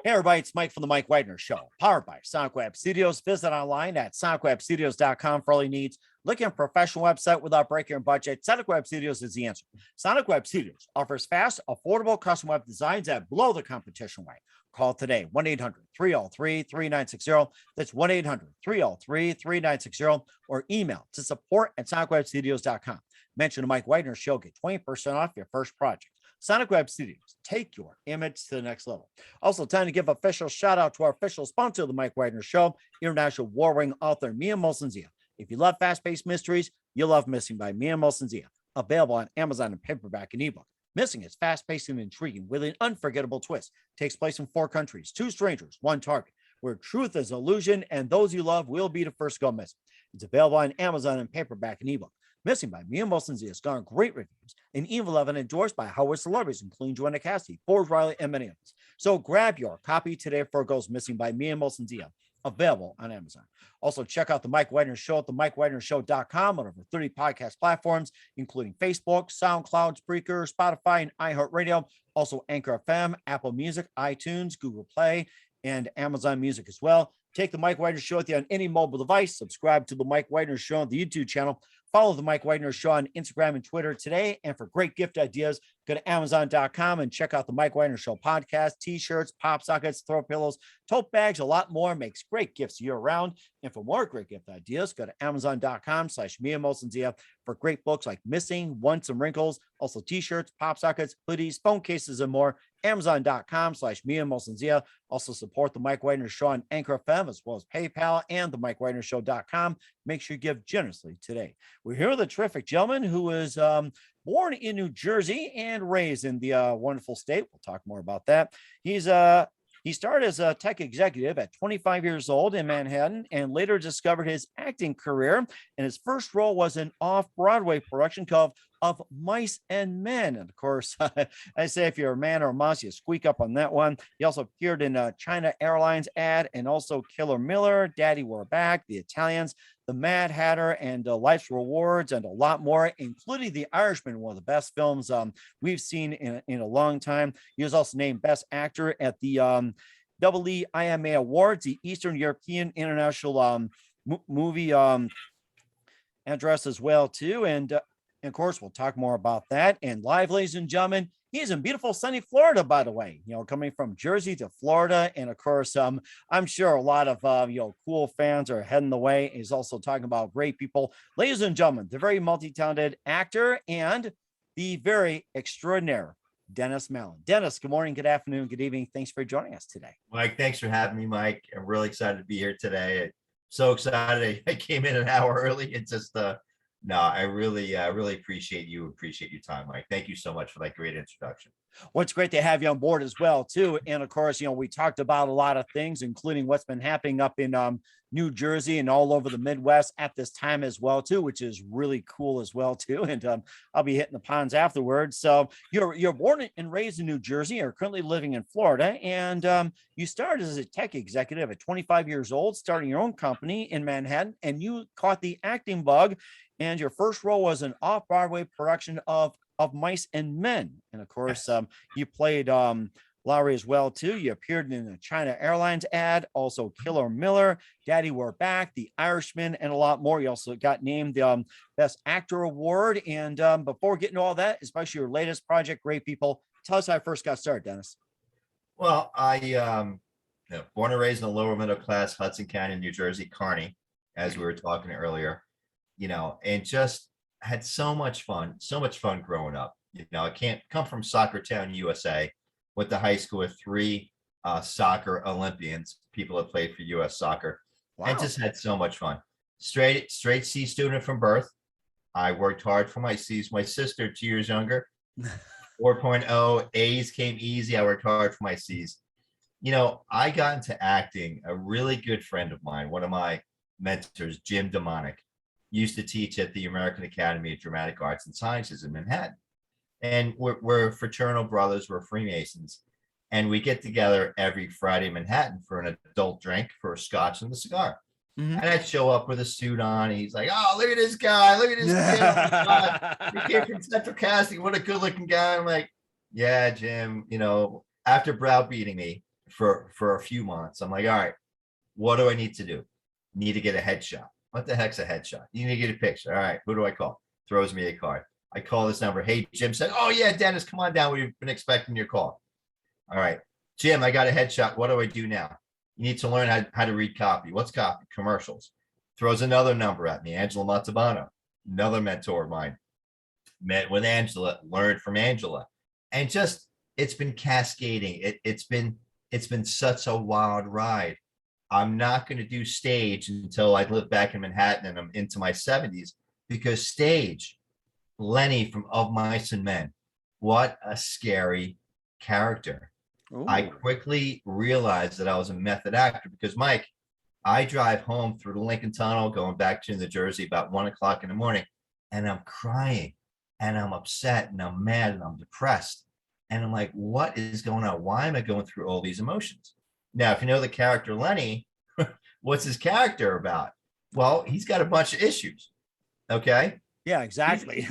Hey, everybody, it's Mike from the Mike Wagner Show, powered by Sonic Web Studios. Visit online at sonicwebstudios.com for all your needs. Looking at a professional website without breaking your budget? Sonic Web Studios is the answer. Sonic Web Studios offers fast, affordable custom web designs that blow the competition away. Call today, 1-800-303-3960. That's 1-800-303-3960, or email to support@sonicwebstudios.com. Mention the Mike Wagner Show, get 20% off your first project. Sonic Web Studios, take your image to the next level. Also, time to give official shout out to our official sponsor of the Mike Wagner Show, international war-ring author Mia Molson-Zia. If you love fast-paced mysteries, you'll love Missing by Mia Molson-Zia. Available on Amazon in paperback and ebook. Missing is fast-paced and intriguing with an unforgettable twist. Takes place in 4 countries, 2 strangers, 1 target, where truth is illusion and those you love will be the first to go missing. It's available on Amazon in paperback and ebook. Missing by Mia Molson-Zia has garnered great reviews and even 11 endorsed by Howard celebrities, including Joanna Cassidy, Forbes Riley, and many others. So grab your copy today before it goes missing by Mia Molson-Zia, available on Amazon. Also, check out the Mike Wagner Show at themikewagnershow.com on over 30 podcast platforms, including Facebook, SoundCloud, Spreaker, Spotify, and iHeartRadio. Also, Anchor FM, Apple Music, iTunes, Google Play, and Amazon Music as well. Take the Mike Wagner Show with you on any mobile device. Subscribe to the Mike Wagner Show on the YouTube channel. Follow the Mike Wagner Show on Instagram and Twitter today. And for great gift ideas, go to Amazon.com and check out the Mike Wagner Show podcast, t-shirts, pop sockets, throw pillows, tote bags, a lot more. Makes great gifts year round. And for more great gift ideas, go to Amazon.com/Mia Molson-Zia for great books like Missing, Once and Wrinkles, also t-shirts, pop sockets, hoodies, phone cases, and more. Amazon.com/Mia Molson-Zia. Also support the Mike Wagner Show on Anchor FM, as well as PayPal and the MikeWagnerShow.com. Make sure you give generously today. We're here with a terrific gentleman who was born in New Jersey and raised in the wonderful state. We'll talk more about that. He started as a tech executive at 25 years old in Manhattan and later discovered his acting career. And his first role was an off-Broadway production called Of Mice and Men. And of course, I say if you're a man or a mouse, you squeak up on that one. He also appeared in a China Airlines ad and also Killer Miller, Daddy We're Back, The Italians, The Mad Hatter, and Life's Rewards, and a lot more, including The Irishman, one of the best films we've seen in a long time. He was also named Best Actor at the EEIMA Awards, the Eastern European International Movie address as well, too. And of course, we'll talk more about that. And live, ladies and gentlemen, he's in beautiful sunny Florida, by the way, coming from Jersey to Florida. And of course, I'm sure a lot of, cool fans are heading the way. He's also talking about great people. Ladies and gentlemen, the very multi-talented actor and the very extraordinary Dennis Mallen. Dennis, good morning, good afternoon, good evening. Thanks for joining us today. Mike, thanks for having me, Mike. I'm really excited to be here today. So excited. I came in an hour early. It's just, no, I really appreciate you. Appreciate your time, Mike. Thank you so much for that great introduction. Well, it's great to have you on board as well, too. And of course, we talked about a lot of things, including what's been happening up in New Jersey and all over the Midwest at this time as well, too, which is really cool as well, too. And I'll be hitting the ponds afterwards. So you're born and raised in New Jersey, you're currently living in Florida, and you started as a tech executive at 25 years old, starting your own company in Manhattan, and you caught the acting bug. And your first role was an off-Broadway production of Mice and Men. And of course, you played Lowry as well, too. You appeared in a China Airlines ad, also Killer Miller, Daddy We're Back, The Irishman, and a lot more. You also got named the Best Actor Award. And before getting to all that, especially your latest project, Great People, tell us how I first got started, Dennis. Well, I born and raised in the lower middle class, Hudson County, New Jersey, Kearney, as we were talking earlier. And just had so much fun growing up. I can't come from Soccer Town, USA, went to high school with 3 soccer Olympians, people that played for US soccer. Wow. And just had so much fun. Straight C student from birth. I worked hard for my C's. My sister, 2 years younger, 4.0, A's came easy. I worked hard for my C's. I got into acting. A really good friend of mine, one of my mentors, Jim Demonic, used to teach at the American Academy of Dramatic Arts and Sciences in Manhattan. And we're fraternal brothers, we're Freemasons. And we get together every Friday in Manhattan for an adult drink, for a scotch and a cigar. Mm-hmm. And I'd show up with a suit on. And he's like, oh, look at this guy. Look at this kid. Oh my God. He came from Central Casting. What a good looking guy. I'm like, yeah, Jim, after browbeating me for a few months. I'm like, all right, what do I need to do? Need to get a headshot. What the heck's a headshot? You need to get a picture. All right, who do I call? Throws me a card. I call this number. Hey, Jim said, oh yeah, Dennis, come on down. We've been expecting your call. All right, Jim, I got a headshot. What do I do now? You need to learn how to read copy. What's copy? Commercials. Throws another number at me. Angela Montalbano, another mentor of mine. Met with Angela, learned from Angela, and just it's been cascading. It's been such a wild ride. I'm not going to do stage until I live back in Manhattan and I'm into my 70s, because stage, Lenny from Of Mice and Men, what a scary character. Ooh. I quickly realized that I was a method actor because, Mike, I drive home through the Lincoln Tunnel going back to New Jersey about 1 o'clock in the morning, and I'm crying and I'm upset and I'm mad and I'm depressed. And I'm like, what is going on? Why am I going through all these emotions? Now, if you know the character Lenny, what's his character about? Well, he's got a bunch of issues. Okay. Yeah, exactly.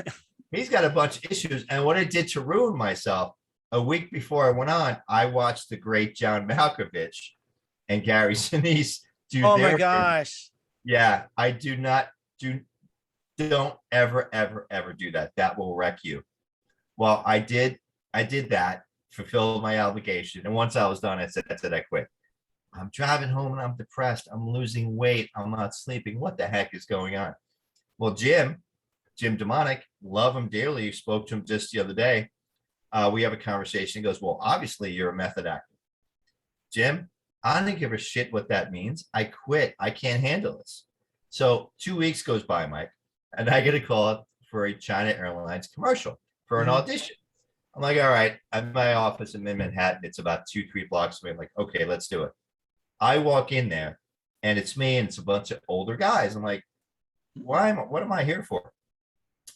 He's got a bunch of issues. And what I did to ruin myself, a week before I went on, I watched the great John Malkovich and Gary Sinise do Oh their my gosh. Yeah, I don't ever do that. That will wreck you. Well, I did that, fulfilled my obligation. And once I was done, I said, I quit. I'm driving home and I'm depressed. I'm losing weight. I'm not sleeping. What the heck is going on? Well, Jim Demonic, love him dearly. Spoke to him just the other day. We have a conversation. He goes, well, obviously you're a method actor. Jim, I don't give a shit what that means. I quit. I can't handle this. So 2 weeks goes by, Mike, and I get a call for a China Airlines commercial for an audition. I'm like, all right, I'm in my office in Manhattan. It's about 2-3 blocks away. I'm like, okay, let's do it. I walk in there and it's me and it's a bunch of older guys. I'm like, what am I here for?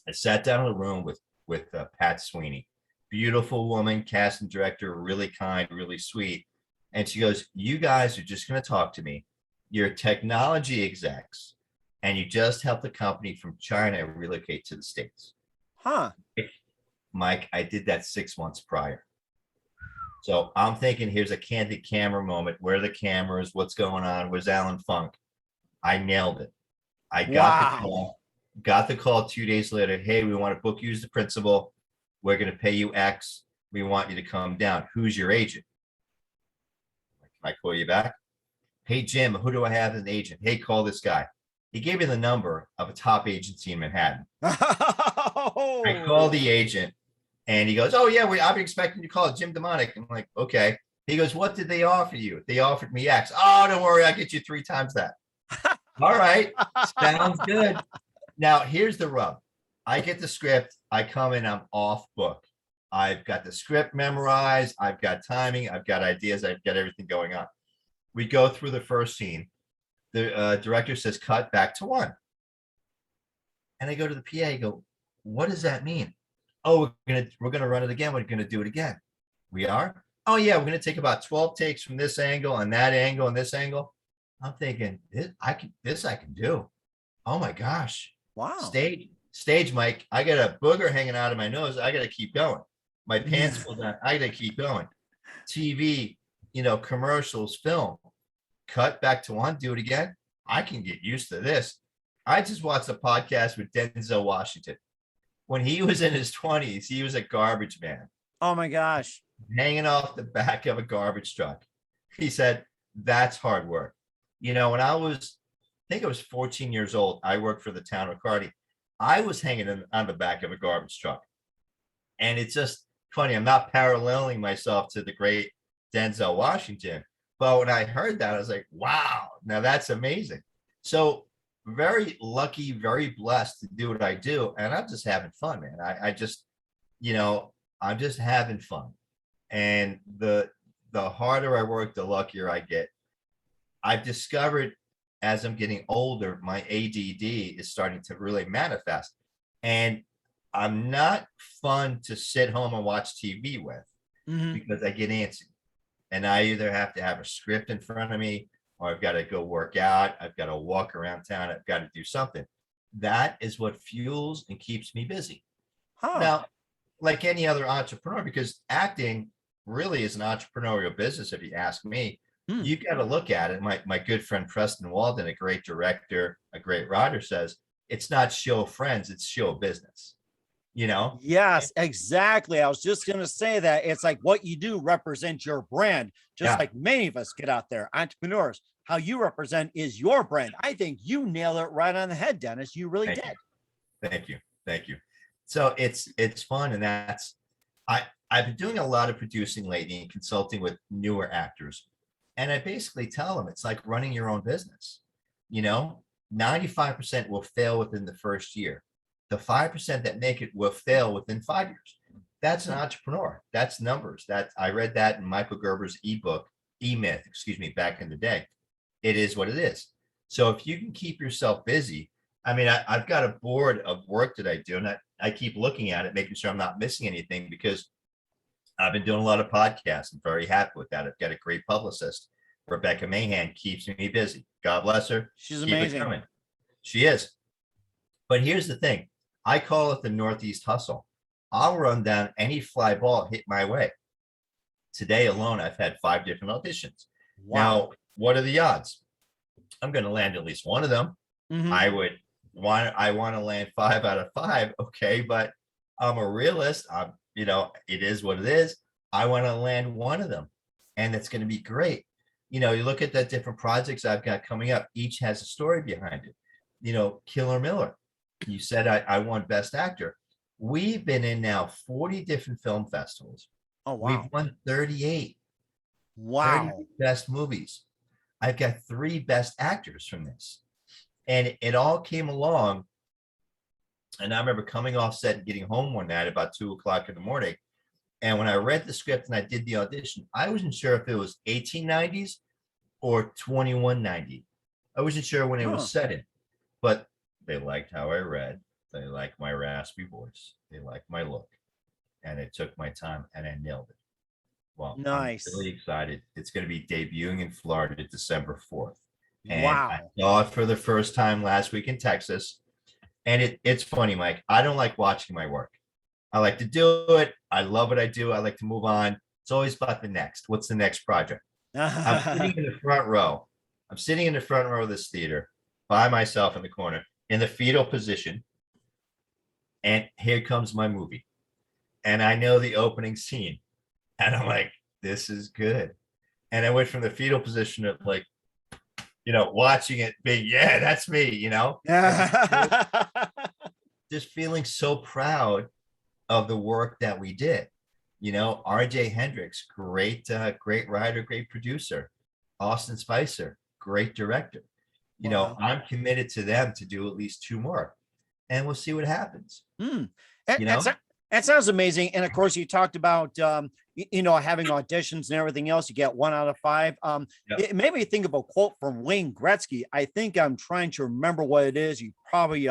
I sat down in a room with Pat Sweeney, beautiful woman, casting director, really kind, really sweet. And she goes, you guys are just going to talk to me. You're technology execs, and you just helped the company from China relocate to the States. Huh. Mike, I did that 6 months prior. So I'm thinking, here's a candid camera moment. Where are the cameras? What's going on? Where's Alan Funk? I nailed it. I got the call 2 days later. Hey, we want to book you as the principal. We're going to pay you X. We want you to come down. Who's your agent? Can I call you back? Hey, Jim, who do I have as an agent? Hey, call this guy. He gave me the number of a top agency in Manhattan. I call the agent and he goes, oh, yeah, I've been expecting you to call Jim Demonic. I'm like, okay. He goes, what did they offer you? They offered me X. Oh, don't worry. I'll get you 3 times that. All right. Sounds good. Now, here's the rub. I get the script. I come in. I'm off book. I've got the script memorized. I've got timing. I've got ideas. I've got everything going on. We go through the first scene. The director says, cut back to 1. And I go to the PA, go, what does that mean? Oh, we're gonna run it again. We're gonna do it again. We are? Oh yeah, we're gonna take about 12 takes from this angle and that angle and this angle. I'm thinking, I can do. Oh my gosh. Wow. Stage, Mike. I got a booger hanging out of my nose. I gotta keep going. My pants pulled down. I gotta keep going. TV, commercials, film. Cut back to 1, do it again. I can get used to this. I just watched a podcast with Denzel Washington. When he was in his 20s, he was a garbage man. Oh my gosh. Hanging off the back of a garbage truck. He said, that's hard work. When I think I was 14 years old, I worked for the town of Cardi. I was hanging on the back of a garbage truck. And it's just funny. I'm not paralleling myself to the great Denzel Washington. But when I heard that, I was like, wow, now that's amazing. So very lucky, very blessed to do what I do. And I'm just having fun, man. I'm just having fun. And the harder I work, the luckier I get. I've discovered as I'm getting older, my ADD is starting to really manifest. And I'm not fun to sit home and watch TV with because I get antsy. And I either have to have a script in front of me, or I've got to go work out. I've got to walk around town. I've got to do something. That is what fuels and keeps me busy. Now, like any other entrepreneur, because acting really is an entrepreneurial business, if you ask me. Hmm. You got to look at it. My good friend Preston Walden, a great director, a great writer, says it's not show friends, it's show business. You know? Yes, exactly. I was just going to say that it's like what you do represents your brand, just Yeah. like many of us get out there, entrepreneurs. How you represent is your brand. I think you nailed it right on the head, Dennis. You really Thank did. you. Thank you. Thank you. So it's fun, and that's I've been doing a lot of producing lately and consulting with newer actors. And I basically tell them it's like running your own business. You know, 95% will fail within the first year. The 5% that make it will fail within 5 years. That's an entrepreneur. That's numbers. That I read that in Michael Gerber's ebook, E-Myth, excuse me, back in the day. It is what it is. So if you can keep yourself busy, I mean, I've got a board of work that I do, and I keep looking at it, making sure I'm not missing anything, because I've been doing a lot of podcasts. I'm very happy with that. I've got a great publicist. Rebecca Mahan keeps me busy. God bless her. She's Keep it amazing. coming. She is. But here's the thing. I call it the Northeast hustle. I'll run down any fly ball hit my way. Today alone, I've had 5 different auditions. Wow. Now, what are the odds? I'm going to land at least one of them. Mhm. I want to land 5 out of 5. Okay, but I'm a realist. It is what it is. I want to land one of them, and it's going to be great. You look at the different projects I've got coming up. Each has a story behind it. Killer Miller. You said I won Best Actor. We've been in now 40 different film festivals. Oh, We've wow. won 38. 30 Wow. best movies. I've got 3 best actors from this. And it all came along. And I remember coming off set and getting home one night about 2:00 in the morning. And when I read the script and I did the audition, I wasn't sure if it was 1890s or 2190. I wasn't sure when it Huh. was set in, but they liked how I read. They liked my raspy voice. They liked my look. And it took my time and I nailed it. Well, Nice. I'm really excited. It's going to be debuting in Florida December 4th. And I Wow. saw it for the first time last week in Texas. And it's funny, Mike. I don't like watching my work. I like to do it. I love what I do. I like to move on. It's always about the next. What's the next project? I'm sitting in the front row. I'm sitting in the front row of this theater by myself in the corner in the fetal position. And here comes my movie. And I know the opening scene. And I'm like, this is good. And I went from the fetal position of like, watching it being, yeah, that's me, just feeling so proud of the work that we did. RJ Hendricks, great writer, great producer. Austin Spicer, great director. Wow. I'm committed to them to do at least 2 more, and we'll see what happens. That sounds amazing. And of course, you talked about having auditions and everything else. You get 1 out of 5. Yep. It made me think of a quote from Wayne Gretzky. I think I'm trying to remember what it is. You probably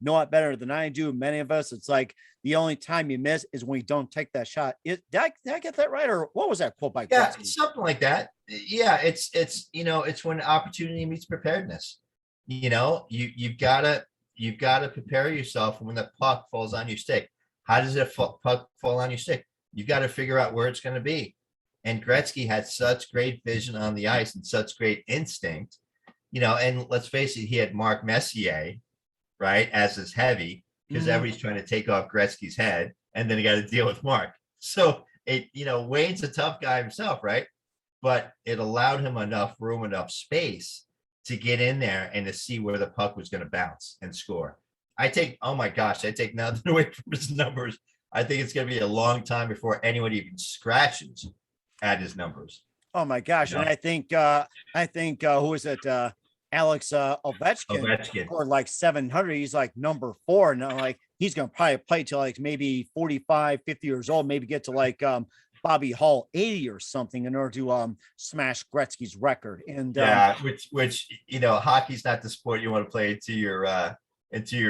know it better than I do. Many of us, it's like the only time you miss is when you don't take that shot. Did I get that right? Or what was that quote by Yeah, Gretzky? something like that. Yeah, it's when opportunity meets preparedness. You've gotta prepare yourself when the puck falls on your stick. How does it puck fall on your stick? You've got to figure out where it's going to be. And Gretzky had such great vision on the ice and such great instinct, and let's face it, he had Mark Messier, right, as his heavy, because everybody's trying to take off Gretzky's head, and then he got to deal with Mark. So Wayne's a tough guy himself, right? But it allowed him enough room, enough space to get in there and to see where the puck was going to bounce and score. I take nothing away from his numbers. I think it's going to be a long time before anyone even scratches at his numbers. Oh my gosh. And I think who is it? Alex Ovechkin scored like 700. He's like number 4. And I'm like, he's going to probably play till like maybe 45, 50 years old, maybe get to like Bobby Hall 80 or something in order to smash Gretzky's record. And which hockey's not the sport you want to play into your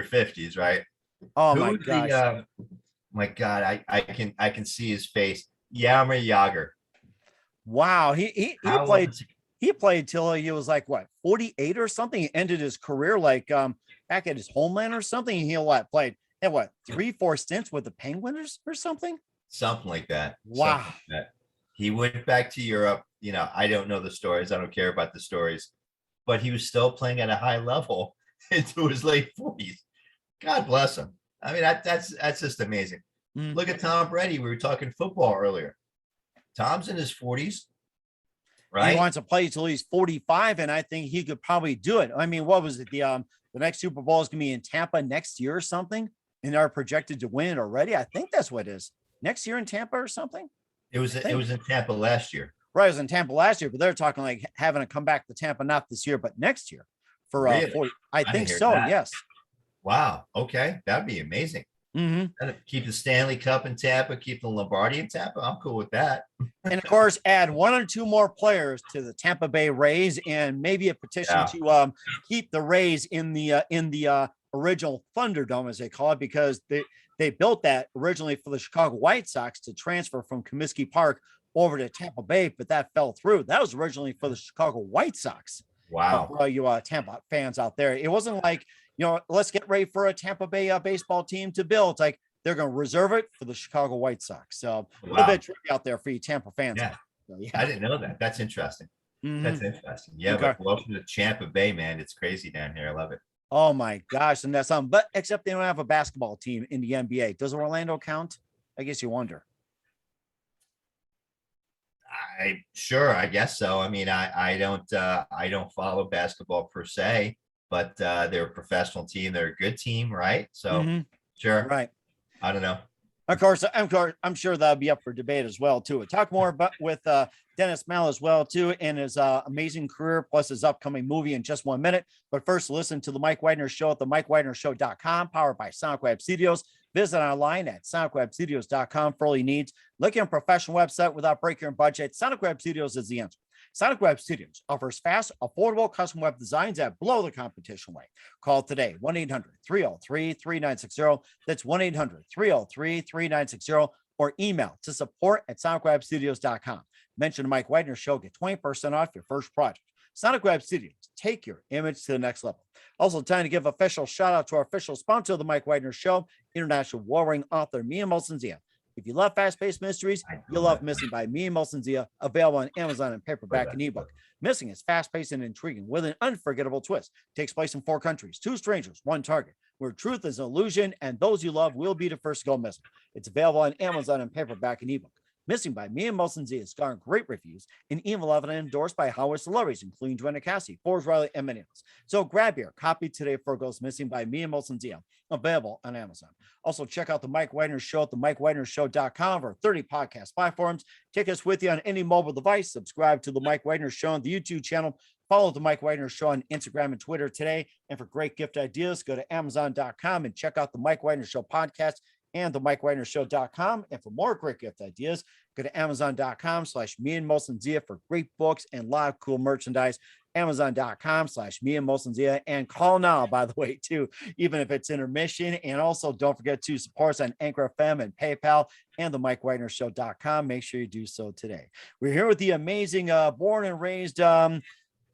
50s, right? Oh my gosh. My God, I can see his face. Jaromir Jagr. Wow, he played till he was like what, 48 or something. He ended his career like back at his homeland or something. He played 3-4 stints with the Penguins or something. Something like that. Wow. Something like that. He went back to Europe. I don't know the stories. I don't care about the stories, but he was still playing at a high level into his late 40s. God bless him. I mean, that's just amazing. Mm. Look at Tom Brady. We were talking football earlier. Tom's in his 40s, He right? wants to play till he's 45, and I think he could probably do it. I mean, what was it? The next Super Bowl is gonna be in Tampa next year or something, and are projected to win it already. I think that's what it is. Next year in Tampa or something. It was in Tampa last year. Right, it was in Tampa last year, but they're talking like having to come back to Tampa not this year, but next year for Really? 40. I I think didn't hear so. that. Yes. Wow. Okay. That'd be amazing. Hmm. Keep the Stanley Cup in Tampa, keep the Lombardi in Tampa. I'm cool with that. And of course, add one or two more players to the Tampa Bay Rays, and maybe a petition Yeah. to keep the Rays in the original Thunderdome, as they call it, because they built that originally for the Chicago White Sox to transfer from Comiskey Park over to Tampa Bay, but that fell through. That was originally for the Chicago White Sox. Wow. For all you Tampa fans out there, it wasn't like, let's get ready for a Tampa Bay baseball team to build. It's like they're going to reserve it for the Chicago White Sox. So a little bit of trivia out there for you Tampa fans. Yeah. So, yeah. I didn't know that. That's interesting. That's interesting. Yeah, Okay. but welcome to Tampa Bay, man. It's crazy down here. I love it. Oh my gosh, and that's something. But except they don't have a basketball team in the NBA. Does Orlando count? I guess you wonder. I guess so. I mean, I don't follow basketball per se, but they're a professional team. They're a good team, right? So sure. Right. I don't know. Of course, I'm sure that'll be up for debate as well too. We'll talk more about with Dennis Mallen as well too, and his amazing career plus his upcoming movie in just 1 minute. But first, listen to the Mike Wagner Show at the MikeWagnerShow.com, powered by SonicWeb Studios. Visit online at SonicWebStudios.com for all your needs. Looking at a professional website without breaking your budget, Sonic Web Studios is the answer. Sonic Web Studios offers fast, affordable custom web designs that blow the competition away. Call today, 1-800-303-3960. That's 1-800-303-3960, or email to support@sonicwebstudios.com. Mention the Mike Wagner Show, get 20% off your first project. Sonic Web Studios, take your image to the next level. Also, time to give official shout out to our official sponsor of the Mike Wagner Show, international warring author Mia Molson-Zia. If you love fast-paced mysteries, you'll love Missing by Mia Molson-Zia, available on Amazon in paperback and ebook. Missing is fast-paced and intriguing with an unforgettable twist. Takes place in 4 countries, 2 strangers, 1 target, where truth is an illusion and those you love will be the first to go missing. It's available on Amazon in paperback and ebook. Missing by Mia Molson-Zia has garnered great reviews and even loved and endorsed by Howard celebrities, including Joanna Cassie, Forbes Riley, and many others. So grab your copy today for Goes Missing by Mia Molson-Zia, available on Amazon. Also, check out the Mike Wagner Show at the MikeWagnerShow.com or 30 podcast platforms. Take us with you on any mobile device. Subscribe to the Mike Wagner Show on the YouTube channel. Follow the Mike Wagner Show on Instagram and Twitter today. And for great gift ideas, go to Amazon.com and check out the Mike Wagner Show podcast and the MikeWagnerShow.com. And for more great gift ideas, go to Amazon.com/me and Molson-Zia for great books and a lot of cool merchandise. Amazon.com/me and Molson-Zia, and call now, by the way, too, even if it's intermission. And also don't forget to support us on Anchor FM and PayPal and the MikeWagnerShow.com. Make sure you do so today. We're here with the amazing born and raised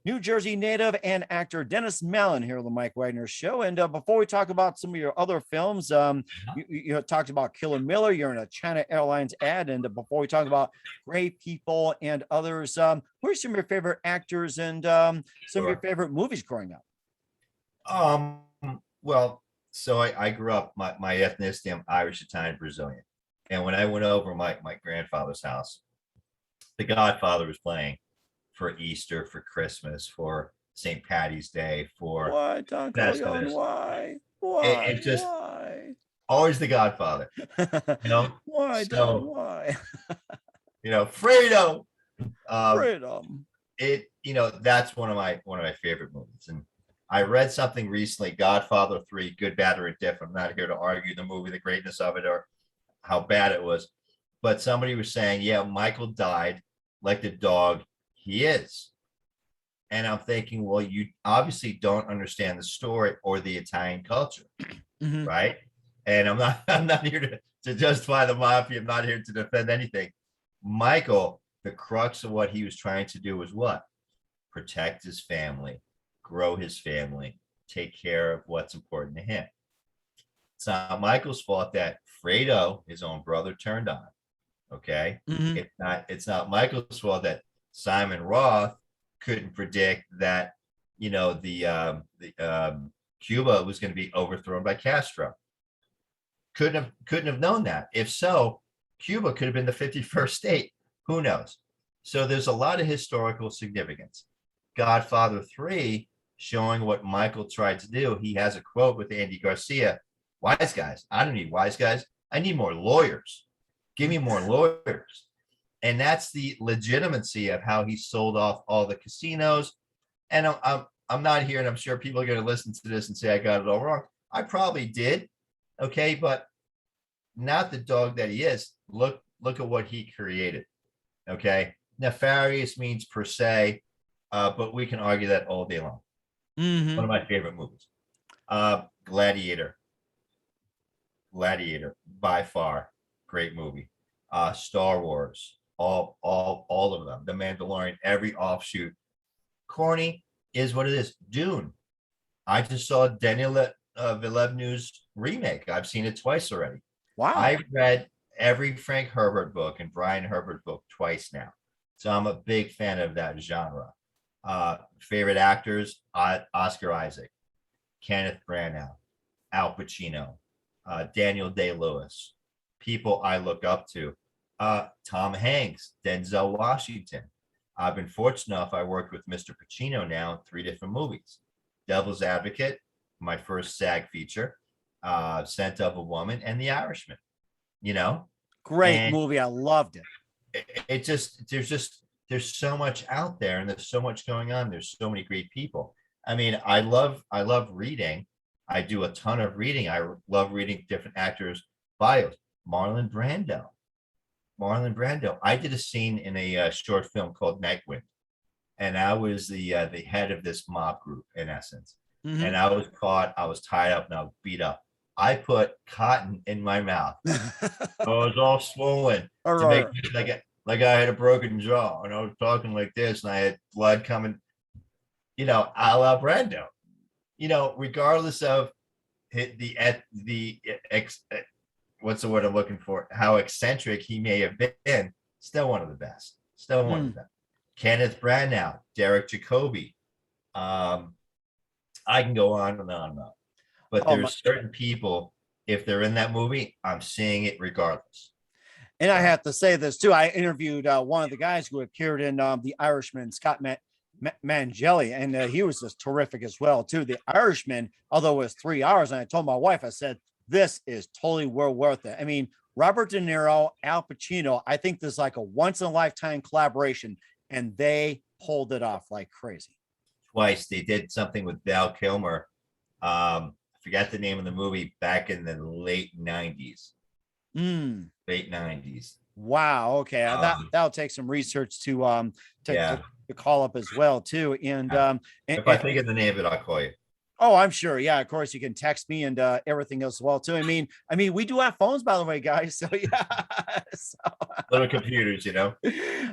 New Jersey native and actor Dennis Mallen here on the Mike Wagner Show. And before we talk about some of your other films, you talked about Killer Miller. You're in a China Airlines ad. And before we talk about Great People and others, who are some of your favorite actors and some of your favorite movies growing up? Well, so I grew up, my ethnicity, I'm Irish, Italian, Brazilian. And when I went over my grandfather's house, The Godfather was playing for Easter, for Christmas, for St. Patty's Day, for Why, Don Corleone? Why? It just why? Always The Godfather. Why, Don? Why? Fredo. Freedom. That's one of my favorite movies. And I read something recently, Godfather 3, Good, Bad, or Indifferent. I'm not here to argue the movie, the greatness of it, or how bad it was. But somebody was saying, yeah, Michael died like the dog he is. And I'm thinking, well, you obviously don't understand the story or the Italian culture, right? And I'm not here to justify the mafia. I'm not here to defend anything. Michael, the crux of what he was trying to do was what? Protect his family, grow his family, take care of what's important to him. It's not Michael's fault that Fredo, his own brother, turned on him. Okay. Mhm. It's not Michael's fault that Simon Roth couldn't predict that, Cuba was going to be overthrown by Castro. Couldn't have known that. If so, Cuba could have been the 51st state. Who knows? So there's a lot of historical significance. Godfather 3 showing what Michael tried to do. He has a quote with Andy Garcia. Wise guys. I don't need wise guys. I need more lawyers. Give me more lawyers. And that's the legitimacy of how he sold off all the casinos. And I'm not here, and I'm sure people are going to listen to this and say I got it all wrong. I probably did. Okay, but not the dog that he is. Look at what he created. Okay, nefarious means per se, but we can argue that all day long. One of Mhm. my favorite movies. Gladiator. Gladiator, by far, great movie. Star Wars, all of them. The Mandalorian, every offshoot. Corny is what it is. Dune. I just saw Daniel Villeneuve's remake. I've seen it twice already. Wow. I've read every Frank Herbert book and Brian Herbert book twice now. So I'm a big fan of that genre. Favorite actors, Oscar Isaac, Kenneth Branagh, Al Pacino, Daniel Day-Lewis, people I look up to, Tom Hanks, Denzel Washington. I've been fortunate enough, I worked with Mr. Pacino now in 3 different movies. Devil's Advocate, my first SAG feature, Scent of a Woman, and The Irishman, you know? Great And movie. I loved it. there's so much out there and there's so much going on. There's so many great people. I mean, I love reading. I do a ton of reading. I love reading different actors' bios. Marlon Brando. Marlon Brando. I did a scene in a short film called Nightwind, and I was the head of this mob group in essence. And Mhm. I was caught. I was tied up and I was beat up. I put cotton in my mouth. I was all swollen to make Or like I had a broken jaw, and I was talking like this, and I had blood coming. A la Brando. Regardless of the what's the word I'm looking for? How eccentric he may have been, still one of the best. Still one of the mm. best. Kenneth Branagh, Derek Jacobi. I can go on and on and on. But Oh my. there's certain people, if they're in that movie, I'm seeing it regardless. And I So have to say this too. I interviewed one of the guys who appeared in The Irishman, Scott Mangelli, and he was just terrific as well too. The Irishman, although it was 3 hours, and I told my wife, I said, this is totally well worth it. I mean, Robert De Niro, Al Pacino, I think this is like a once in a lifetime collaboration, and they pulled it off like crazy. twice they did something with Val Kilmer. I forgot the name of the movie back in the late 90s. Mm. Late 90s. Wow. Okay. Um, That'll take some research to, to yeah. to call up as well too. And Yeah. and, If I and think of the name of it, I'll call you. oh, I'm sure. Yeah, of course you can text me and everything else as well too. I mean, we do have phones by the way, guys. So yeah. So, Little computers.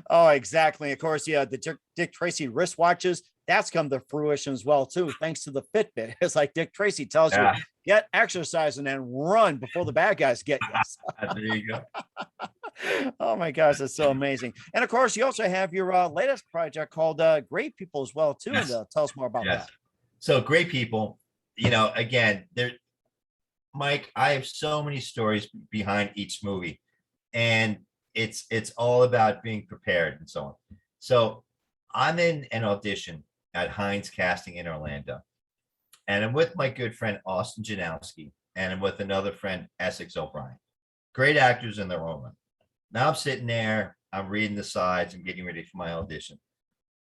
oh, exactly. Of course, yeah. The Dick Tracy wristwatches that's come to fruition as well too, thanks to the Fitbit. It's like Dick Tracy tells you, Yeah. get exercise and then run before the bad guys get you. There you go. Oh my gosh, that's so amazing. And of course, you also have your latest project called Great People as well too. And Yes. tell us more about Yes. that. So great people, again, there, Mike, I have so many stories behind each movie, and it's all about being prepared and so on. So I'm in an audition at Heinz Casting in Orlando, and I'm with my good friend Austin Janowski, and I'm with another friend, Essex O'Brien. Great actors in their own right. Now I'm sitting there, I'm reading the sides, and getting ready for my audition.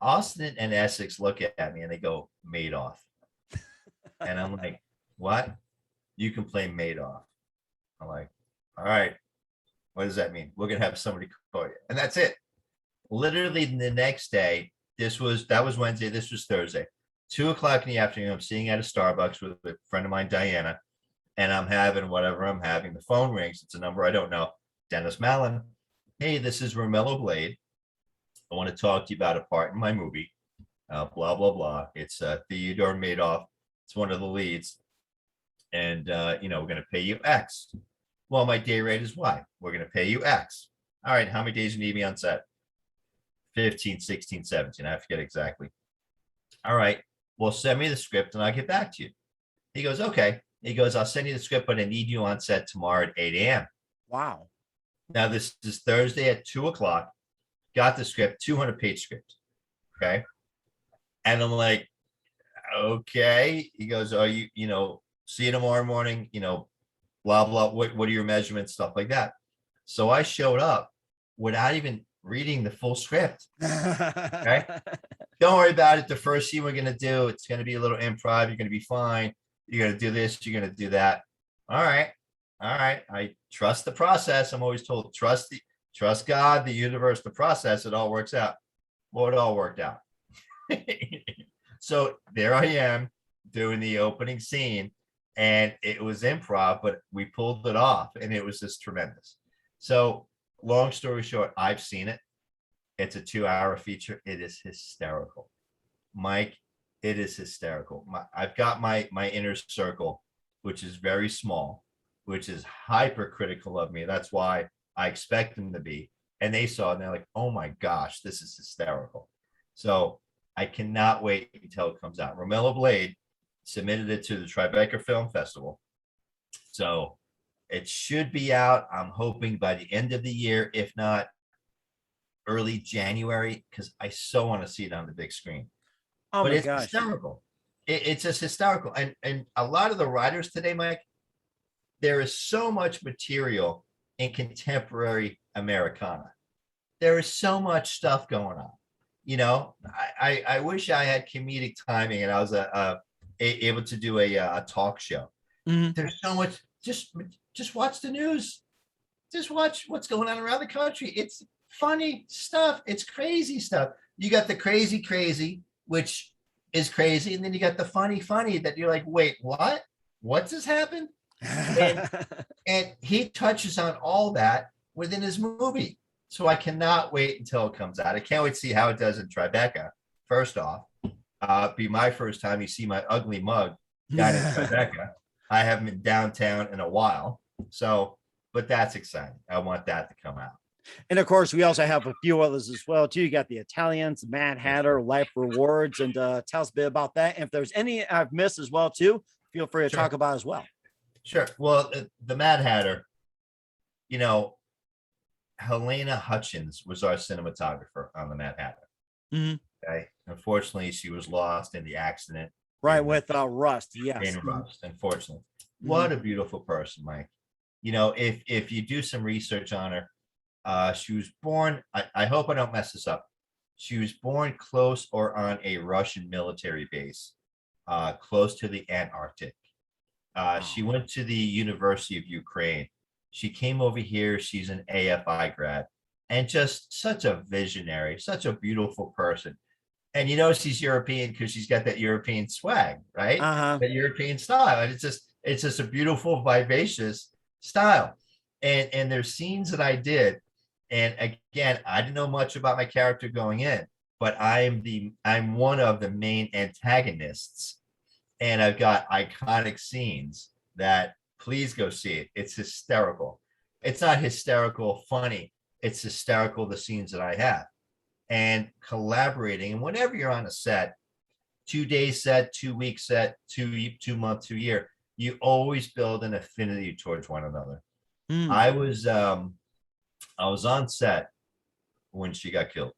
Austin and Essex look at me and they go, Madoff. And I'm like, what? You can play Madoff. I'm like, all right, what does that mean? We're gonna have somebody call you. And that's it. Literally the next day, that was Wednesday, this was Thursday. 2 o'clock in the afternoon, I'm sitting at a Starbucks with a friend of mine, Diana, and I'm having whatever I'm having. The phone rings. It's a number I don't know. Dennis Mallen. Hey, this is Romello Blade. I want to talk to you about a part in my movie. Blah, blah, blah. It's Theodore Madoff. It's one of the leads. And, we're going to pay you X. Well, my day rate is Y. We're going to pay you X. All right, how many days you need me on set? 15, 16, 17. I forget exactly. All right, well, send me the script and I'll get back to you. He goes, okay. He goes, I'll send you the script, but I need you on set tomorrow at 8 a.m. Wow. Now, this is Thursday at 2 o'clock. Got the script, 200-page script. Okay. And I'm like, okay. He goes, are you, see you tomorrow morning, blah, blah. What are your measurements? Stuff like that. So I showed up without even reading the full script. Okay. Don't worry about it. The first scene we're going to do, it's going to be a little improv. You're going to be fine. You're going to do this. You're going to do that. All right. All right. I trust the process. I'm always told, trust God, the universe, the process. It all works out. Well, it all worked out. So there I am doing the opening scene, and it was improv, but we pulled it off, and it was just tremendous. So long story short, I've seen it. It's a 2-hour feature. It is hysterical. Mike, it is hysterical. I've got my inner circle, which is very small, which is hypercritical of me. That's why I expect them to be. And they saw it and they're like, oh my gosh, this is hysterical. So I cannot wait until it comes out. Romello Blade submitted it to the Tribeca Film Festival. So it should be out, I'm hoping, by the end of the year, if not early January, because I so want to see it on the big screen. Oh But my it's gosh. hysterical. It's just hysterical. And a lot of the writers today, Mike, there is so much material in contemporary Americana. There is so much stuff going on. I wish I had comedic timing and I was able to do a talk show. Mhm. There's so much. Just watch the news. Just watch what's going on around the country. It's funny stuff. It's crazy stuff. You got the crazy, which is crazy, and then you got the funny that you're like, wait, what? What just happened? And he touches on all that within his movie. So I cannot wait until it comes out. I can't wait to see how it does in Tribeca. First off, be my first time you see my ugly mug down in Tribeca. I haven't been downtown in a while. So, but that's exciting. I want that to come out. And of course, we also have a few others as well, too. You got the Italians, Mad Hatter, Life Rewards, and tell us a bit about that. And if there's any I've missed as well, too, feel free to talk about as well. Sure. Well, the Mad Hatter, Helena Hutchins was our cinematographer on the Mad Hatter. Mhm. Okay. Unfortunately, she was lost in the accident. Right, with Rust. Yes. In Rust, unfortunately. What a beautiful person, Mike. If you do some research on her, she was born, I hope I don't mess this up. She was born close or on a Russian military base, close to the Antarctic. She went to the University of Ukraine. She came over here. She's an AFI grad and just such a visionary, such a beautiful person. And she's European because she's got that European swag, right? That European style. And it's just a beautiful, vivacious style. And there's scenes that I did. And again, I didn't know much about my character going in, but I'm one of the main antagonists. And I've got iconic scenes that please go see it. It's hysterical. It's not hysterical funny. It's hysterical, the scenes that I have. And collaborating. And whenever you're on a set, 2-day set, 2-week set, 2-month, 2 year, you always build an affinity towards one another. I was on set when she got killed,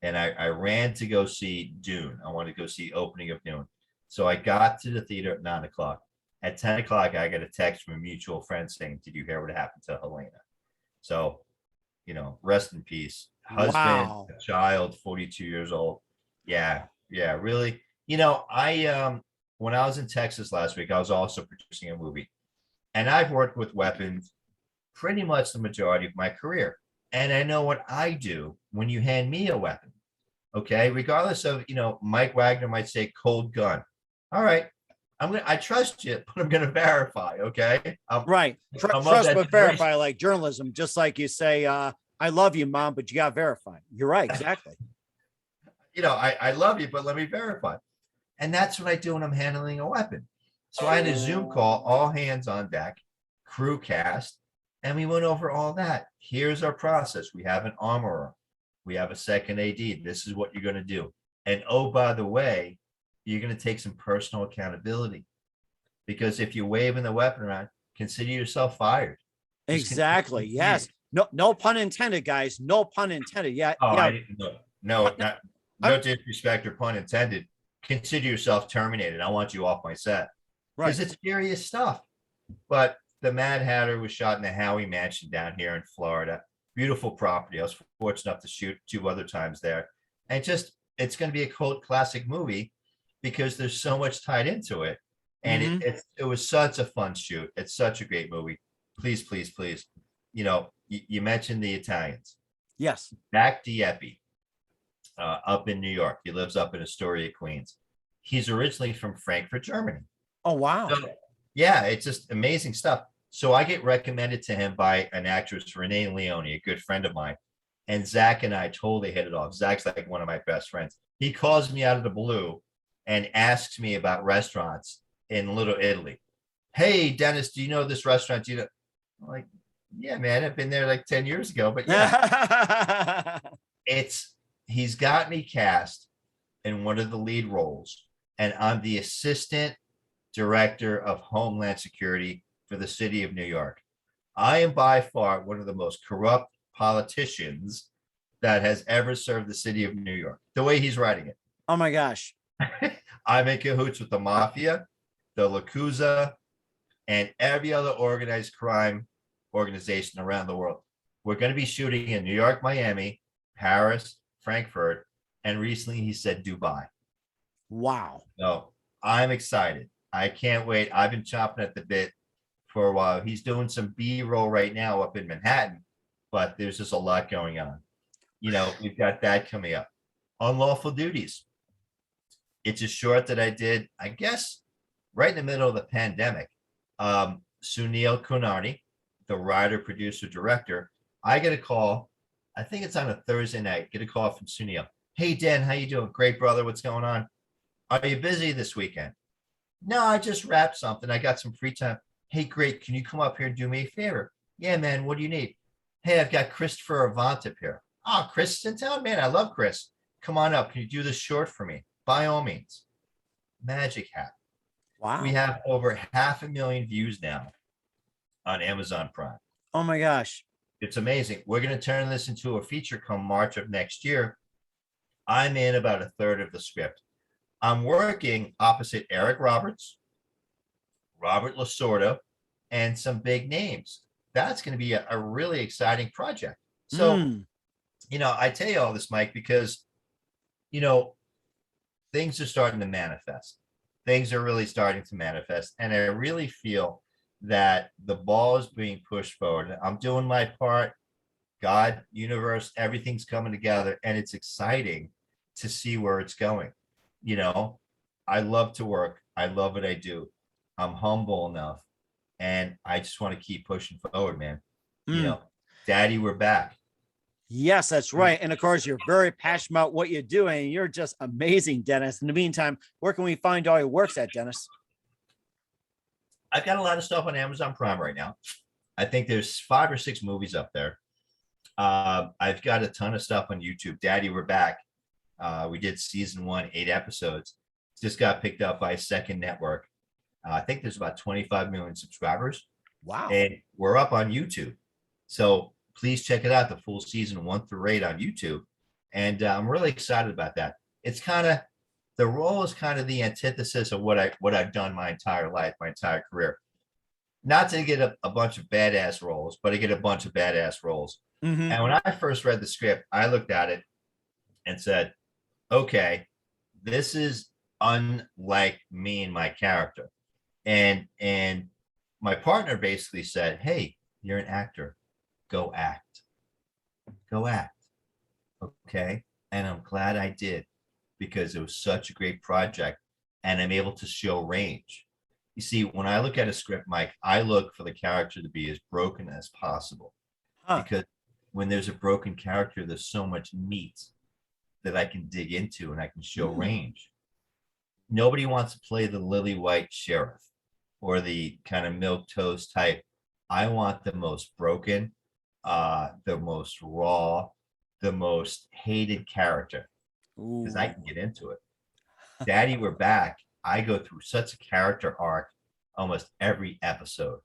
and I ran to go see Dune. I wanted to go see opening of Dune. So I got to the theater at 9 o'clock. At 10 o'clock, I got a text from a mutual friend saying, did you hear what happened to Helena? So, rest in peace. Husband, a child, 42 years old. Yeah, really. I when I was in Texas last week, I was also producing a movie. And I've worked with weapons pretty much the majority of my career. And I know what I do when you hand me a weapon. Okay, regardless of, Mike Wagner might say cold gun. All right, I trust you, but I'm gonna verify. Okay. Right. Trust but verify, like journalism, just like you say, I love you, Mom, but you got to verify. You're right. Exactly. I love you, but let me verify. And that's what I do when I'm handling a weapon. So I had a Zoom call, all hands on deck, crew cast, And we went over all that. Here's our process. We have an armorer. We have a second AD. This is what you're going to do. And oh, by the way, you're going to take some personal accountability. Because if you're waving the weapon around, consider yourself fired. Exactly. Yes. No, no pun intended, guys. No pun intended. Yeah. Oh, Yeah. I didn't know. No, not no disrespect or pun intended. Consider yourself terminated. I want you off my set. Because Right. it's serious stuff. But the Mad Hatter was shot in the Howie Mansion down here in Florida. Beautiful property. I was fortunate enough to shoot 2 other times there. And just, it's going to be a cult classic movie because there's so much tied into it. And it was such a fun shoot. It's such a great movie. Please, please, please. You mentioned the Italians. Yes. Mac Dieppe, up in New York. He lives up in Astoria, Queens. He's originally from Frankfurt, Germany. Oh, wow. So, yeah, it's just amazing stuff. So I get recommended to him by an actress, Renee Leone, a good friend of mine. And Zach and I totally hit it off. Zach's like one of my best friends. He calls me out of the blue and asks me about restaurants in Little Italy. Hey, Dennis, do you know this restaurant? I'm like, yeah, man, I've been there like 10 years ago. But yeah, he's got me cast in one of the lead roles. And I'm the assistant director of Homeland Security for the city of New York. I am by far one of the most corrupt politicians that has ever served the city of New York, the way he's writing it. Oh my gosh. I'm in cahoots with the mafia, the Yakuza, and every other organized crime organization around the world. We're going to be shooting in New York, Miami, Paris, Frankfurt, and recently he said Dubai. Wow. So I'm excited. I can't wait. I've been chopping at the bit for a while. He's doing some B-roll right now up in Manhattan, but there's just a lot going on. We've got that coming up. Unlawful Duties. It's a short that I did, I guess, right in the middle of the pandemic. Sunil Kunarni, the writer, producer, director. I get a call. I think it's on a Thursday night. Get a call from Sunil. Hey, Dan, how you doing? Great, brother. What's going on? Are you busy this weekend? No, I just wrapped something. I got some free time. Hey, great. Can you come up here and do me a favor? Yeah, man. What do you need? Hey, I've got Christopher Avant up here. Oh, Chris is in town, man. I love Chris. Come on up. Can you do this short for me? By all means. Magic hat. Wow. We have over 500,000 views now on Amazon Prime. Oh my gosh. It's amazing. We're going to turn this into a feature come March of next year. I'm in about a third of the script. I'm working opposite Eric Roberts, Robert Lasorda, and some big names. That's going to be a really exciting project. So, I tell you all this, Mike, because, things are starting to manifest. Things are really starting to manifest. And I really feel that the ball is being pushed forward. I'm doing my part. God, universe, everything's coming together. And it's exciting to see where it's going. I love to work. I love what I do. I'm humble enough. And I just want to keep pushing forward, man. Daddy, we're back. Yes, that's right. And of course, you're very passionate about what you do, and you're just amazing, Dennis. In the meantime, where can we find all your works at, Dennis? I've got a lot of stuff on Amazon Prime right now. I think there's 5 or 6 movies up there. I've got a ton of stuff on YouTube. Daddy, we're back. We did season 1, 8 episodes. Just got picked up by a second network. I think there's about 25 million subscribers. Wow. And we're up on YouTube. So please check it out, the full season 1 through 8 on YouTube. And I'm really excited about that. It's the role is kind of the antithesis of what I've done my entire life, my entire career. Not to get a bunch of badass roles, but to get a bunch of badass roles. And when I first read the script, I looked at it and said, okay, this is unlike me and my character. And my partner basically said, hey, you're an actor. Go act. Go act. Okay. And I'm glad I did, because it was such a great project and I'm able to show range. You see, when I look at a script, Mike, I look for the character to be as broken as possible. Because when there's a broken character, there's so much meat that I can dig into and I can show range. Nobody wants to play the lily white sheriff or the kind of milquetoast type. I want the most broken, the most raw, the most hated character, because I Ooh. can get into it. Daddy, we're back. I go through such a character arc almost every episode.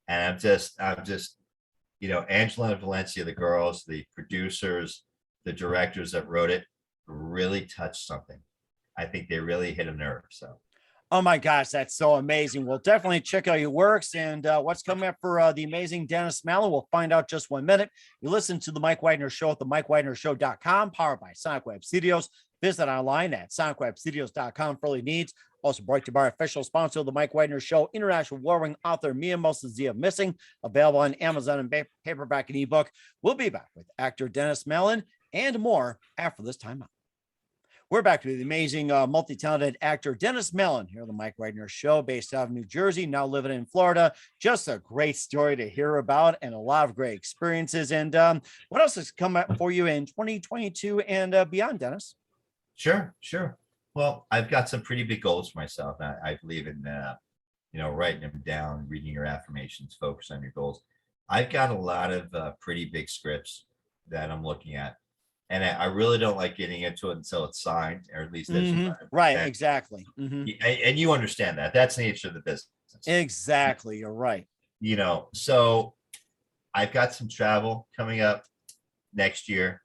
And I'm just, Angela and Valencia, the girls, the producers, the directors that wrote it really touched something. I think they really hit a nerve. So Oh my gosh, that's so amazing. We'll definitely check out your works and what's coming up for the amazing Dennis Mallen. We'll find out just 1 minute. You listen to the Mike Wagner Show at the MikeWagnerShow.com, powered by Sonic Web Studios. Visit online at SonicWebStudios.com for all your needs. Also brought to you by our official sponsor of the Mike Wagner Show, international warring author Mia Moses of Missing, available on Amazon and paperback and ebook. We'll be back with actor Dennis Mallen and more after this time out. We're back to the amazing, multi-talented actor Dennis Mallen here on the Mike Wagner Show, based out of New Jersey, now living in Florida. Just a great story to hear about and a lot of great experiences. And what else has come up for you in 2022 and beyond, Dennis? sure, sure. Well, I've got some pretty big goals for myself. I believe in writing them down, reading your affirmations, focus on your goals. I've got a lot of pretty big scripts that I'm looking at. And I really don't like getting into it until it's signed, or at least there's Right, exactly. and you understand that. That's the nature of the business. Exactly, you're right. So I've got some travel coming up next year,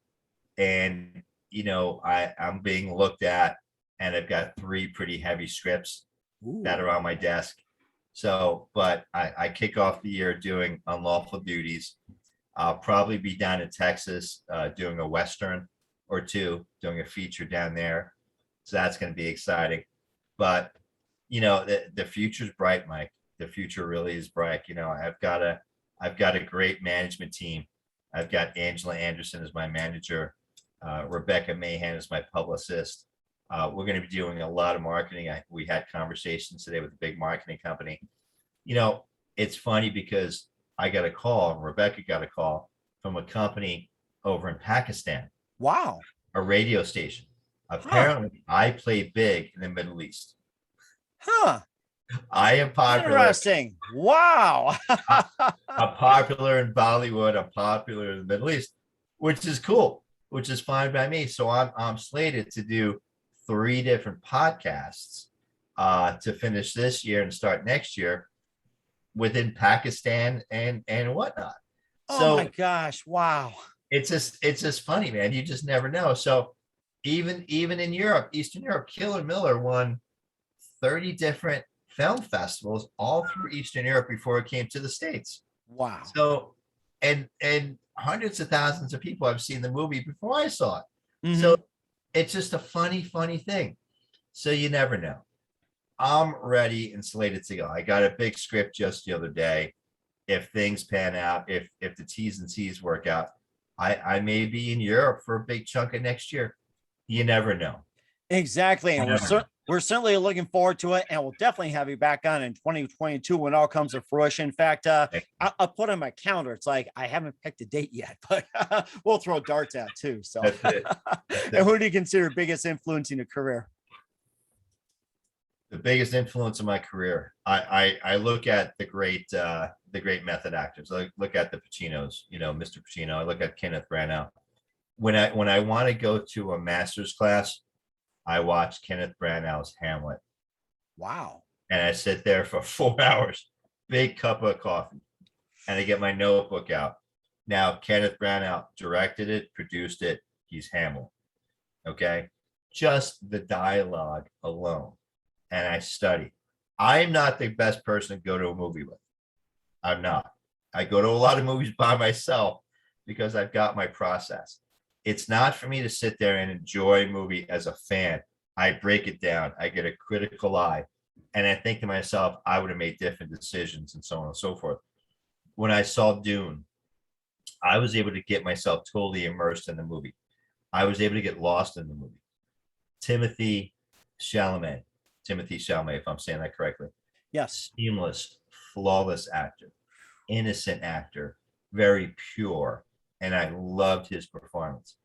and I'm being looked at, and I've got 3 pretty heavy scripts Ooh. that are on my desk. So, but I kick off the year doing Unlawful Duties. I'll probably be down in Texas doing a Western or 2, doing a feature down there. So that's going to be exciting. But, the future's bright, Mike. The future really is bright. I've got a great management team. I've got Angela Anderson as my manager. Rebecca Mahan is my publicist. We're going to be doing a lot of marketing. We had conversations today with a big marketing company. It's funny because I got a call, and Rebecca got a call from a company over in Pakistan. Wow. A radio station. Apparently, I play big in the Middle East. Huh. I am popular. Interesting. Wow. I'm popular in Bollywood. I'm popular in the Middle East, which is cool, which is fine by me. So I'm slated to do 3 different podcasts to finish this year and start next year within Pakistan and whatnot. Oh my gosh. Wow. It's just funny, man. You just never know. So even in Europe, Eastern Europe, Killer Miller won 30 different film festivals all through Eastern Europe before it came to the States. Wow. So and hundreds of thousands of people have seen the movie before I saw it. So it's just a funny thing. So you never know. I'm ready and slated to go. I got a big script just the other day. If things pan out, if the T's and C's work out, I may be in Europe for a big chunk of next year. You never know. Exactly. And we're certainly looking forward to it. And we'll definitely have you back on in 2022 when it all comes to fruition. In fact, I'll put on my calendar. It's like I haven't picked a date yet, but we'll throw darts out too. So That's it. And who do you consider biggest influence in your career? The biggest influence in my career. I look at the great method actors. I look at the Pacinos, Mr. Pacino. I look at Kenneth Branagh. When I want to go to a master's class, I watch Kenneth Branagh's Hamlet. Wow. And I sit there for 4 hours, big cup of coffee, and I get my notebook out. Now, Kenneth Branagh directed it, produced it. He's Hamlet. Okay. Just the dialogue alone. And I study. I'm not the best person to go to a movie with. I'm not. I go to a lot of movies by myself because I've got my process. It's not for me to sit there and enjoy a movie as a fan. I break it down. I get a critical eye. And I think to myself, I would have made different decisions and so on and so forth. When I saw Dune, I was able to get myself totally immersed in the movie. I was able to get lost in the movie. Timothy Chalamet, if I'm saying that correctly. Yes. Seamless, flawless actor, innocent actor, very pure. And I loved his performance.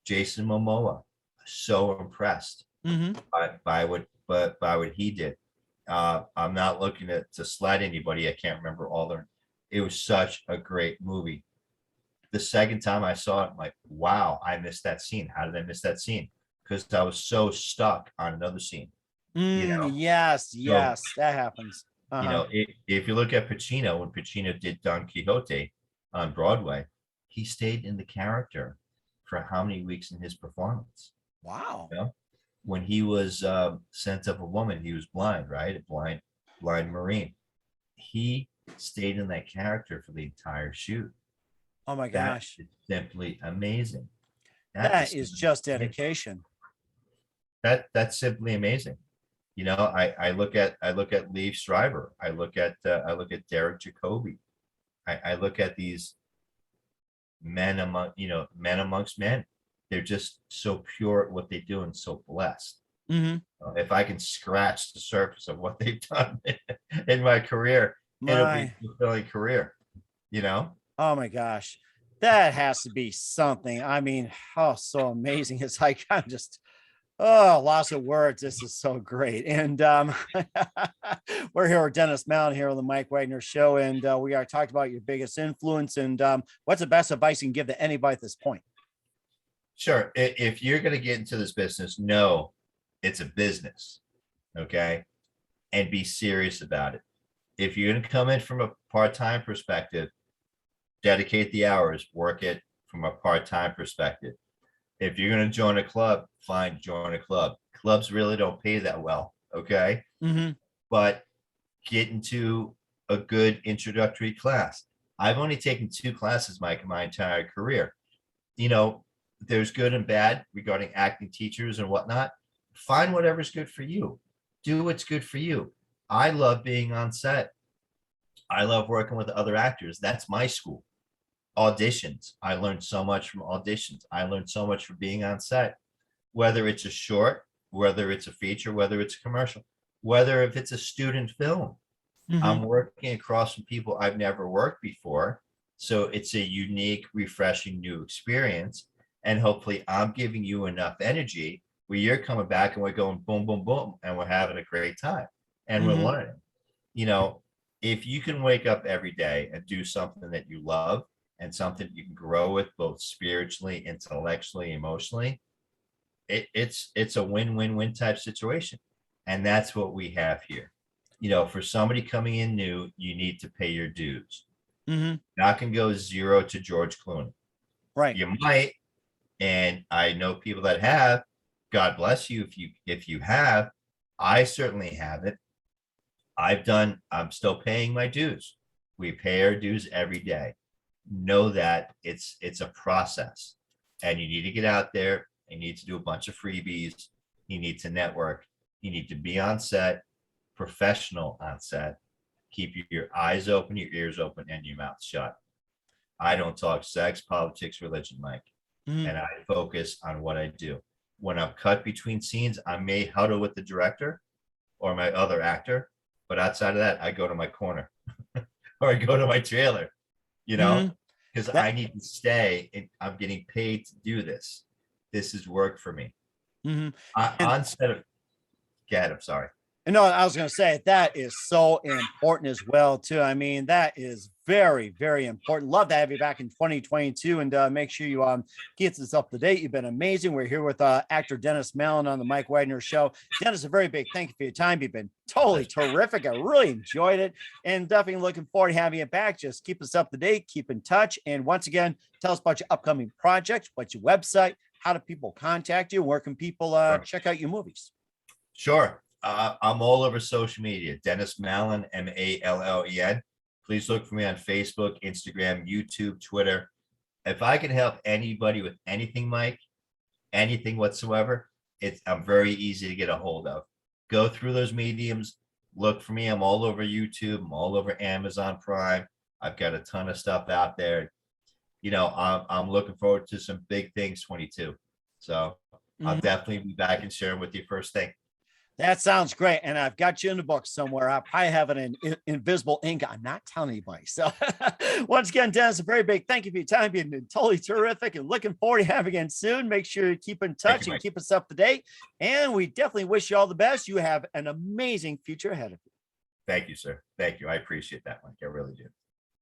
Jason Momoa, so impressed by what he did. I'm not looking to slide anybody. I can't remember all It was such a great movie. The second time I saw it, I'm like, wow, I missed that scene. How did I miss that scene? Because I was so stuck on another scene, you know? Yes, So, yes, that happens. Uh-huh. if you look at Pacino, when Pacino did Don Quixote on Broadway, he stayed in the character for how many weeks in his performance? Wow. You know, when he was sent of a woman, he was blind, right? A blind Marine. He stayed in that character for the entire shoot. Oh my That gosh. is simply amazing. That That is is simply just amazing. dedication. That's simply amazing. I look at Liev Schreiber. I look at Derek Jacobi. I look at these men amongst men. They're just so pure at what they do and so blessed. Hmm. If I can scratch the surface of what they've done in my career, it'll be My, a fulfilling career, you know? oh my gosh. That has to be something. I mean, oh, so amazing. It's like I'm just oh, lots of words. This is so great. And we're here with Dennis Mallen here on the Mike Wagner Show. And we are talking about your biggest influence and what's the best advice you can give to anybody at this point? Sure. If you're going to get into this business, know it's a business, okay? And be serious about it. If you're going to come in from a part-time perspective, dedicate the hours, work it from a part-time perspective. If you're going to join a club, fine, join a club. Clubs really don't pay that well, okay? Mm-hmm. But get into a good introductory class. I've only taken 2 classes my entire career. You know, there's good and bad regarding acting teachers and whatnot. Find whatever's good for you. Do what's good for you. I love being on set. I love working with other actors. That's my school. Auditions. I learned so much from auditions. I learned so much from being on set, whether it's a short, whether it's a feature, whether it's a commercial, whether if it's a student film. Mm-hmm. I'm working across from people I've never worked before. So it's a unique, refreshing new experience. And hopefully I'm giving you enough energy where you're coming back and we're going boom, boom, boom, and we're having a great time and we're Mm-hmm. learning. You know, if you can wake up every day and do something that you love and something you can grow with both spiritually, intellectually, emotionally, it's a win-win-win type situation. And that's what we have here. For somebody coming in new, you need to pay your dues. Mm-hmm. Not can go zero to George Clooney. Right. You might, and I know people that have. God bless you if you have. I certainly have it. I'm still paying my dues. We pay our dues every day. Know that it's a process, and you need to get out there. You need to do a bunch of freebies. You need to network. You need to be on set, professional on set. Keep your eyes open, your ears open, and your mouth shut. I don't talk sex, politics, religion, Mike, Mm-hmm. and I focus on what I do. When I'm cut between scenes, I may huddle with the director or my other actor, but outside of that, I go to my corner or I go to my trailer, you know, Mm-hmm. because That. I need to stay and I'm getting paid to do this. This is work for me. Mm-hmm. I, And on set of, God, I'm sorry. no, I was going to say that is so important as well, too. I mean, that is very, very important. Love to have you back in 2022 and make sure you get this up to date. You've been amazing. We're here with actor Dennis Mallen on the Mike Wagner Show. Dennis, a very big thank you for your time. You've been totally terrific. I really enjoyed it and definitely looking forward to having you back. Just keep us up to date, keep in touch. And once again, tell us about your upcoming projects, what's your website, how do people contact you, where can people check out your movies? Sure. I'm all over social media. Dennis Mallen, Mallen. Please look for me on Facebook, Instagram, YouTube, Twitter. If I can help anybody with anything, Mike, anything whatsoever, I'm very easy to get a hold of. Go through those mediums. Look for me. I'm all over YouTube. I'm all over Amazon Prime. I've got a ton of stuff out there. I'm looking forward to some big things 22. So I'll definitely be back and sharing with you first thing. That sounds great. And I've got you in the book somewhere. I probably have it in invisible ink. I'm not telling anybody. So once again, Dennis, a very big thank you for your time. You've been totally terrific and looking forward to having you again soon. Make sure you keep in touch and keep us up to date. And we definitely wish you all the best. You have an amazing future ahead of you. Thank you, sir. Thank you. I appreciate that, Mike. I really do.